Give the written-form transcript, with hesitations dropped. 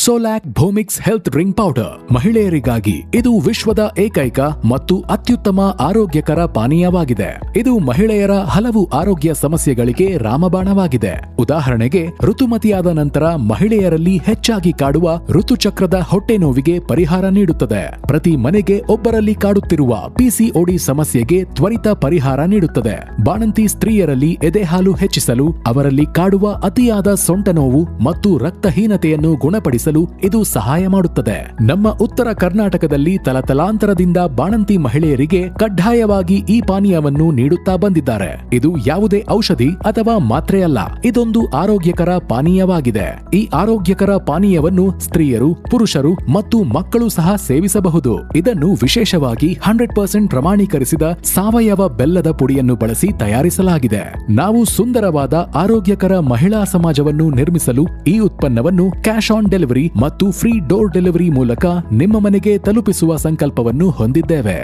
ಸೋಲಾಕ್ ಭೂಮಿಕ್ಸ್ health drink powder ಮಹಿಳೆಯರಿಗಾಗಿ ಇದು ವಿಶ್ವದ ಏಕೈಕ ಮತ್ತು ಅತ್ಯುತ್ತಮ ಆರೋಗ್ಯಕರ ಪಾನೀಯವಾಗಿದೆ. ಇದು ಮಹಿಳೆಯರ ಹಲವು ಆರೋಗ್ಯ ಸಮಸ್ಯೆಗಳಿಗೆ ರಾಮಬಾಣವಾಗಿದೆ. ಉದಾಹರಣೆಗೆ, ಋತುಮತಿಯಾದ ನಂತರ ಮಹಿಳೆಯರಲ್ಲಿ ಹೆಚ್ಚಾಗಿ ಕಾಡುವ ಋತುಚಕ್ರದ ಹೊಟ್ಟೆ ನೋವಿಗೆ ಪರಿಹಾರ ನೀಡುತ್ತದೆ. ಪ್ರತಿ ಮನೆಗೆ ಒಬ್ಬರಲ್ಲಿ ಕಾಡುತ್ತಿರುವ ಪಿಸಿಒಡಿ ಸಮಸ್ಯೆಗೆ ತ್ವರಿತ ಪರಿಹಾರ ನೀಡುತ್ತದೆ. ಬಾಣಂತಿ ಸ್ತ್ರೀಯರಲ್ಲಿ ಎದೆಹಾಲು ಹೆಚ್ಚಿಸಲು, ಅವರಲ್ಲಿ ಕಾಡುವ ಅತಿಯಾದ ಸೊಂಟ ನೋವು ಮತ್ತು ರಕ್ತಹೀನತೆಯನ್ನು ಗುಣಪಡಿಸಲು ಇದು ಸಹಾಯ ಮಾಡುತ್ತದೆ. ನಮ್ಮ ಉತ್ತರ ಕರ್ನಾಟಕದಲ್ಲಿ ತಲತಲಾಂತರದಿಂದ ಬಾಣಂತಿ ಮಹಿಳೆಯರಿಗೆ ಕಡ್ಡಾಯವಾಗಿ ಈ ಪಾನೀಯವನ್ನು ನೀಡುತ್ತಾ ಬಂದಿದ್ದಾರೆ. ಇದು ಯಾವುದೇ ಔಷಧಿ ಅಥವಾ ಮಾತ್ರೆಯಲ್ಲ, ಇದೊಂದು ಆರೋಗ್ಯಕರ ಪಾನೀಯವಾಗಿದೆ. ಈ ಆರೋಗ್ಯಕರ ಪಾನೀಯವನ್ನು ಸ್ತ್ರೀಯರು, ಪುರುಷರು ಮತ್ತು ಮಕ್ಕಳು ಸಹ ಸೇವಿಸಬಹುದು. ಇದನ್ನು ವಿಶೇಷವಾಗಿ 100% ಪ್ರಮಾಣೀಕರಿಸಿದ ಸಾವಯವ ಬೆಲ್ಲದ ಪುಡಿಯನ್ನು ಬಳಸಿ ತಯಾರಿಸಲಾಗಿದೆ. ನಾವು ಸುಂದರವಾದ ಆರೋಗ್ಯಕರ ಮಹಿಳಾ ಸಮಾಜವನ್ನು ನಿರ್ಮಿಸಲು ಈ ಉತ್ಪನ್ನವನ್ನು ಕ್ಯಾಶ್ ಆನ್ ಡೆಲಿವರಿ ಮತ್ತು ಫ್ರೀ ಡೋರ್ ಡೆಲಿವರಿ ಮೂಲಕ ನಿಮ್ಮ ಮನೆಗೆ ತಲುಪಿಸುವ ಸಂಕಲ್ಪವನ್ನು ಹೊಂದಿದ್ದೇವೆ.